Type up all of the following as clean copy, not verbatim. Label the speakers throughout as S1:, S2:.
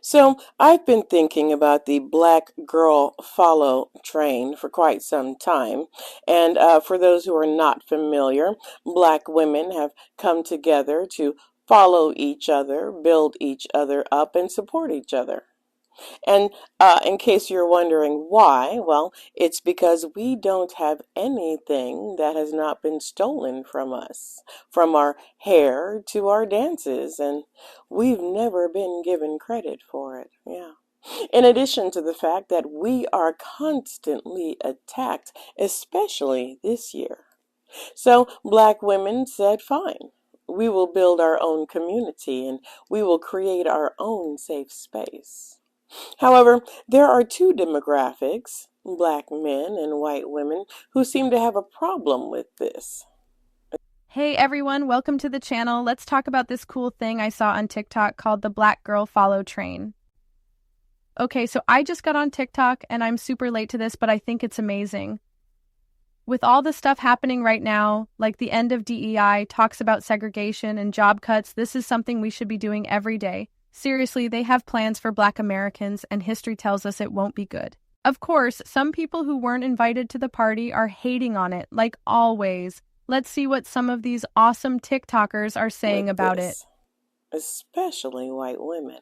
S1: So, I've been thinking about the Black Girl Follow train for quite some time. And for those who are not familiar, Black women have come together to follow each other, build each other up, and support each other. And in case you're wondering why, well, it's because we don't have anything that has not been stolen from us, from our hair to our dances, and we've never been given credit for it. Yeah. In addition to the fact that we are constantly attacked, especially this year. So, Black women said, fine. We will build our own community and we will create our own safe space. However, there are two demographics, black men and white women, who seem to have a problem with this.
S2: Hey everyone, welcome to the channel. Let's talk about this cool thing I saw on TikTok called the Black Girl Follow Train. Okay, so I just got on TikTok and I'm super late to this, but I think it's amazing. With all the stuff happening right now, like the end of DEI, talks about segregation and job cuts, this is something we should be doing every day. Seriously, they have plans for Black Americans, and history tells us it won't be good. Of course, some people who weren't invited to the party are hating on it, like always. Let's see what some of these awesome TikTokers are saying
S1: With
S2: about it.
S1: this, especially white women.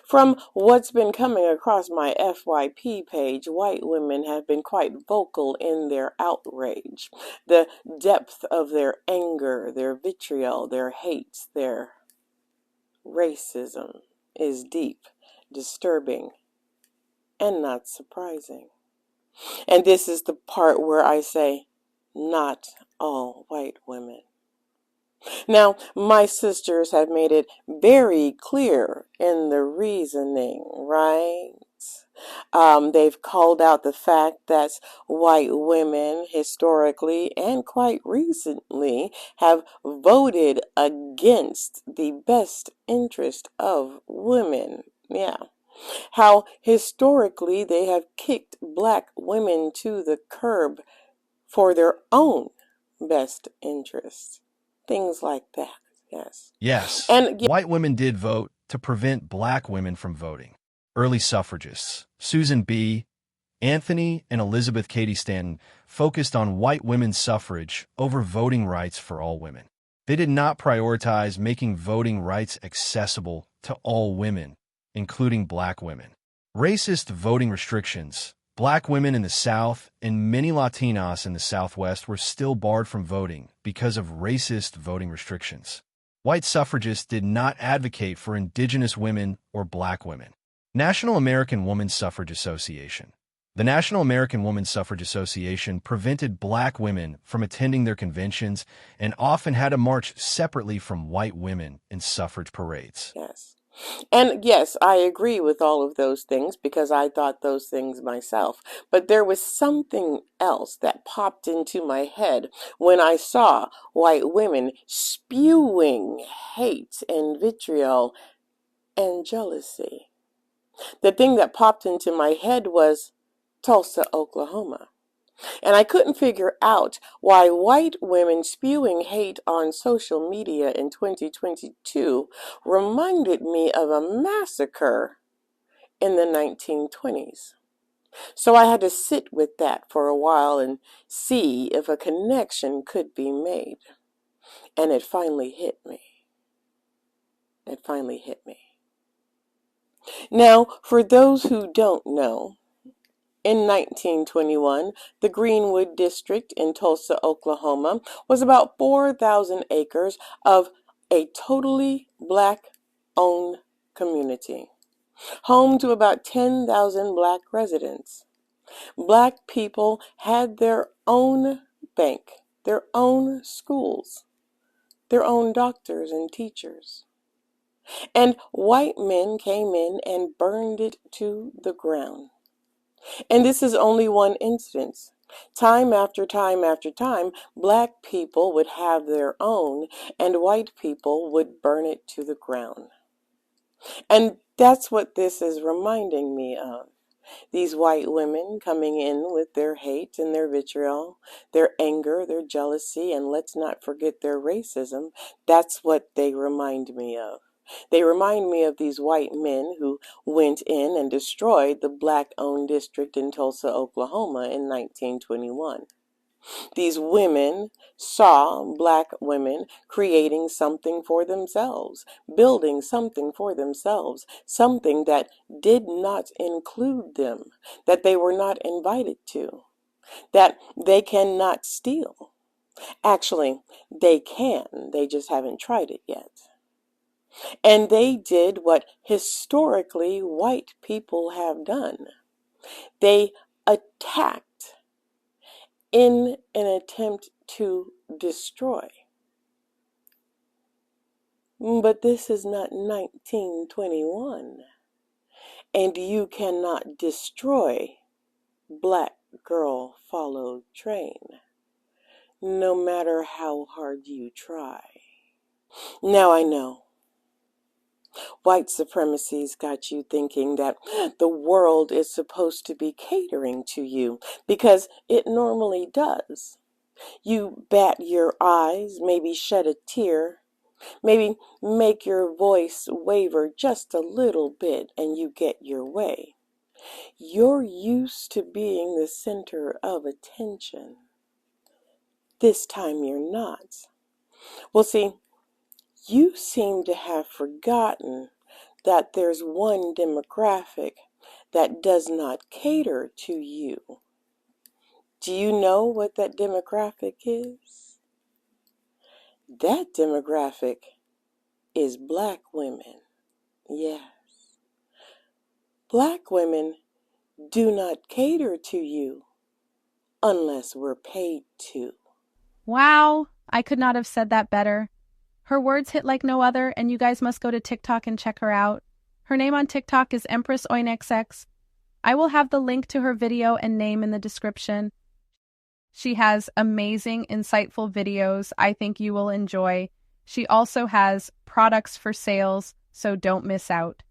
S1: From what's been coming across my FYP page, white women have been quite vocal in their outrage. The depth of their anger, their vitriol, their hate, their racism is deep, disturbing, and not surprising. And this is the part where I say, not all white women. Now, my sisters have made it very clear in the reasoning, right? They've called out the fact that white women historically and quite recently have voted against the best interest of women. Yeah. How historically they have kicked black women to the curb for their own best interest. Things like that, yes.
S3: Yes,
S1: And
S3: white women did vote to prevent black women from voting. Early suffragists, Susan B., Anthony, and Elizabeth Cady Stanton focused on white women's suffrage over voting rights for all women. They did not prioritize making voting rights accessible to all women, including black women. Racist voting restrictions. Black women in the South and many Latinas in the Southwest were still barred from voting because of racist voting restrictions. White suffragists did not advocate for indigenous women or black women. National American Women's Suffrage Association. The National American Women's Suffrage Association prevented black women from attending their conventions and often had to march separately from white women in suffrage parades.
S1: yes. And yes, I agree with all of those things because I thought those things myself. But there was something else that popped into my head when I saw white women spewing hate and vitriol and jealousy. The thing that popped into my head was Tulsa, Oklahoma. And I couldn't figure out why white women spewing hate on social media in 2022 reminded me of a massacre in the 1920s. So I had to sit with that for a while and see if a connection could be made. And it finally hit me. It finally hit me. Now, for those who don't know, in 1921, the Greenwood District in Tulsa, Oklahoma, was about 4,000 acres of a totally black-owned community, home to about 10,000 black residents. Black people had their own bank, their own schools, their own doctors and teachers. And white men came in and burned it to the ground. And this is only one instance. Time after time after time, black people would have their own, and white people would burn it to the ground. And that's what this is reminding me of. These white women coming in with their hate and their vitriol, their anger, their jealousy, and let's not forget their racism. That's what they remind me of. They remind me of these white men who went in and destroyed the black-owned district in Tulsa, Oklahoma in 1921. These women saw black women creating something for themselves, building something for themselves, something that did not include them, that they were not invited to, that they cannot steal. Actually, they can, they just haven't tried it yet. And they did what historically white people have done. They attacked in an attempt to destroy. But this is not 1921, and you cannot destroy Black Girl Follow Train, no matter how hard you try. Now I know white supremacy's got you thinking that the world is supposed to be catering to you, because it normally does. You bat your eyes, maybe shed a tear, maybe make your voice waver just a little bit, and you get your way. You're used to being the center of attention. This time you're not. Well, see, you seem to have forgotten that there's one demographic that does not cater to you. Do you know what that demographic is? That demographic is Black women. Yes. Black women do not cater to you unless we're paid to.
S2: Wow, I could not have said that better. Her words hit like no other, and you guys must go to TikTok and check her out. Her name on TikTok is Empress OinXX. I will have the link to her video and name in the description. She has amazing, insightful videos I think you will enjoy. She also has products for sales, so don't miss out.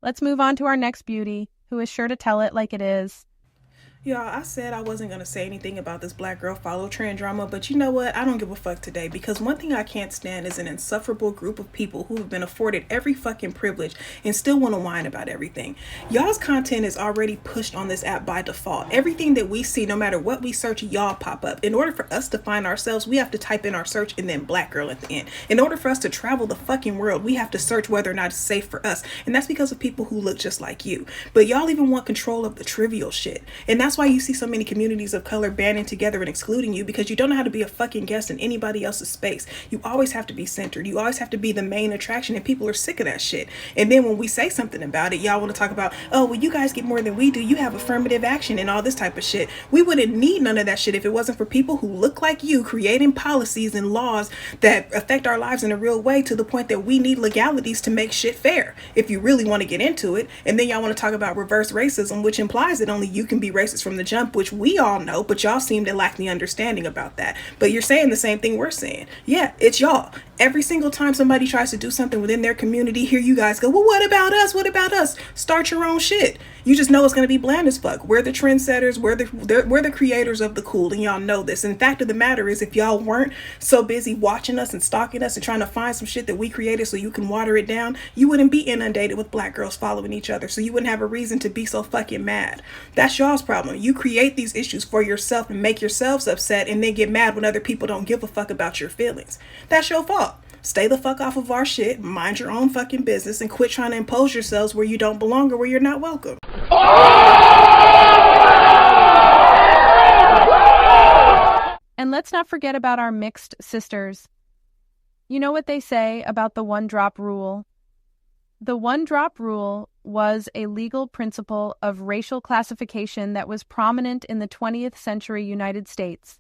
S2: Let's move on to our next beauty, who is sure to tell it like it is.
S4: Y'all, I said I wasn't going to say anything about this Black Girl Follow trend drama, but you know what? I don't give a fuck today, because one thing I can't stand is an insufferable group of people who have been afforded every fucking privilege and still want to whine about everything. Y'all's content is already pushed on this app by default. Everything that we see, no matter what we search, y'all pop up. In order for us to find ourselves, we have to type in our search and then Black Girl at the end. In order for us to travel the fucking world, we have to search whether or not it's safe for us. And that's because of people who look just like you. But y'all even want control of the trivial shit. And that's why you see so many communities of color banding together and excluding you, because you don't know how to be a fucking guest in anybody else's space. You always have to be centered. You always have to be the main attraction, and people are sick of that shit. And then when we say something about it, y'all want to talk about, oh, well, you guys get more than we do. You have affirmative action and all this type of shit. We wouldn't need none of that shit if it wasn't for people who look like you creating policies and laws that affect our lives in a real way, to the point that we need legalities to make shit fair, if you really want to get into it. And then y'all want to talk about reverse racism, which implies that only you can be racist from the jump, which we all know, but y'all seem to lack the understanding about that. But you're saying the same thing we're saying. Yeah, it's y'all. Every single time somebody tries to do something within their community, here you guys go, well, what about us? What about us? Start your own shit. You just know it's going to be bland as fuck. We're the trendsetters. We're the creators of the cool, and y'all know this. And the fact of the matter is, if y'all weren't so busy watching us and stalking us and trying to find some shit that we created so you can water it down, you wouldn't be inundated with Black girls following each other. So you wouldn't have a reason to be so fucking mad. That's y'all's problem. You create these issues for yourself and make yourselves upset, and then get mad when other people don't give a fuck about your feelings. That's your fault. Stay the fuck off of our shit, mind your own fucking business, and quit trying to impose yourselves where you don't belong or where you're not welcome.
S2: And let's not forget about our mixed sisters. You know what they say about the one-drop rule? The one-drop rule was a legal principle of racial classification that was prominent in the 20th century United States.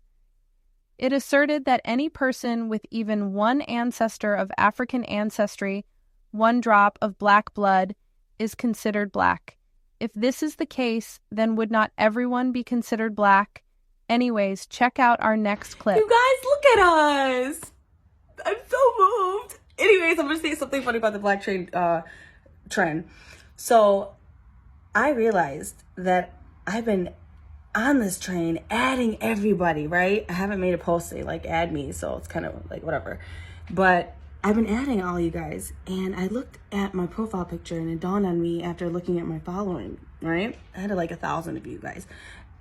S2: It asserted that any person with even one ancestor of African ancestry, one drop of black blood, is considered black. If this is the case, then would not everyone be considered black? Anyways, check out our next clip.
S5: You guys, look at us. I'm so moved. Anyways, I'm going to say something funny about the black trend. So I realized that I've been on this train adding everybody, right? I haven't made a post say like add me, so it's kind of like whatever. But I've been adding all you guys, and I looked at my profile picture, and it dawned on me after looking at my following, right? I had like 1,000 of you guys.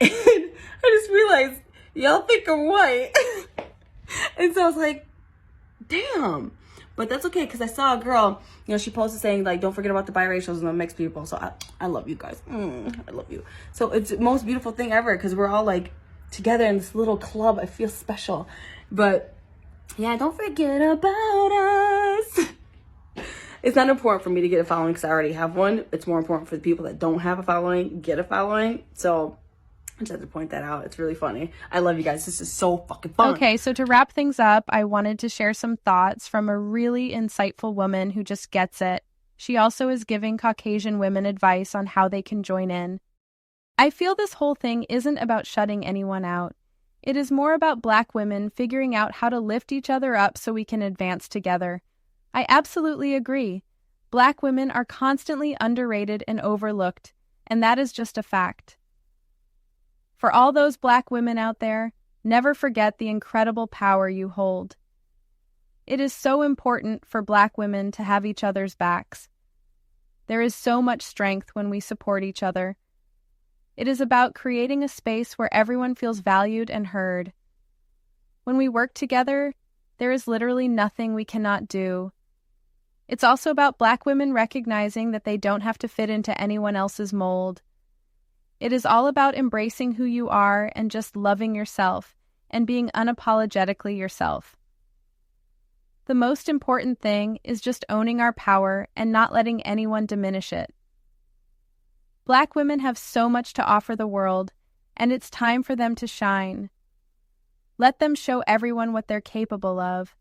S5: And I just realized, y'all think I'm white. And so I was like, damn. But that's okay, because I saw a girl, you know, she posted saying, like, don't forget about the biracials and the mixed people. So I love you guys. I love you. So it's the most beautiful thing ever, because we're all, like, together in this little club. I feel special. But yeah, don't forget about us. It's not important for me to get a following because I already have one. It's more important for the people that don't have a following, get a following. So I just had to point that out. It's really funny. I love you guys. This is so fucking fun.
S2: Okay, so to wrap things up, I wanted to share some thoughts from a really insightful woman who just gets it. She also is giving Caucasian women advice on how they can join in. I feel this whole thing isn't about shutting anyone out. It is more about Black women figuring out how to lift each other up so we can advance together. I absolutely agree. Black women are constantly underrated and overlooked, and that is just a fact. For all those Black women out there, never forget the incredible power you hold. It is so important for Black women to have each other's backs. There is so much strength when we support each other. It is about creating a space where everyone feels valued and heard. When we work together, there is literally nothing we cannot do. It's also about Black women recognizing that they don't have to fit into anyone else's mold. It is all about embracing who you are and just loving yourself and being unapologetically yourself. The most important thing is just owning our power and not letting anyone diminish it. Black women have so much to offer the world, and it's time for them to shine. Let them show everyone what they're capable of.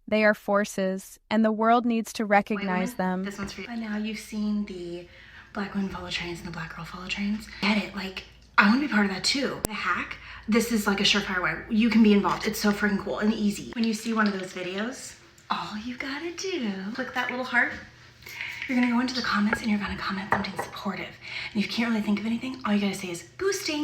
S2: They are forces, and the world needs to recognize them.
S6: This one's for you. By now, you've seen the Black women follow trains and the Black girl follow trains. Get it? Like, I want to be part of that too. The hack, this is like a surefire way. You can be involved. It's so freaking cool and easy. When you see one of those videos, all you gotta do, click that little heart. You're gonna go into the comments and you're gonna comment something supportive. And if you can't really think of anything, all you gotta say is boosting.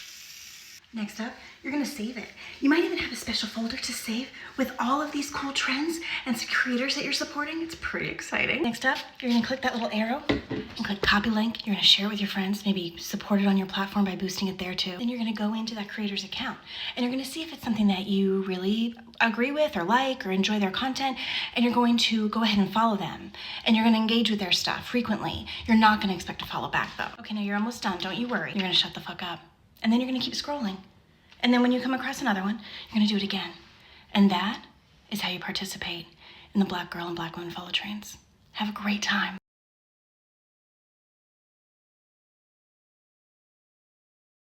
S6: Next up, you're gonna save it. You might even have a special folder to save with all of these cool trends and creators that you're supporting. It's pretty exciting. Next up, you're gonna click that little arrow and click copy link. You're gonna share it with your friends, maybe support it on your platform by boosting it there too. Then you're gonna go into that creator's account and you're gonna see if it's something that you really agree with or like or enjoy their content, and you're going to go ahead and follow them. And you're gonna engage with their stuff frequently. You're not gonna expect to follow back though. Okay, now you're almost done, don't you worry. You're gonna shut the fuck up. And then you're gonna keep scrolling. And then when you come across another one, you're gonna do it again. And that is how you participate in the Black girl and Black women follow trains. Have a great time.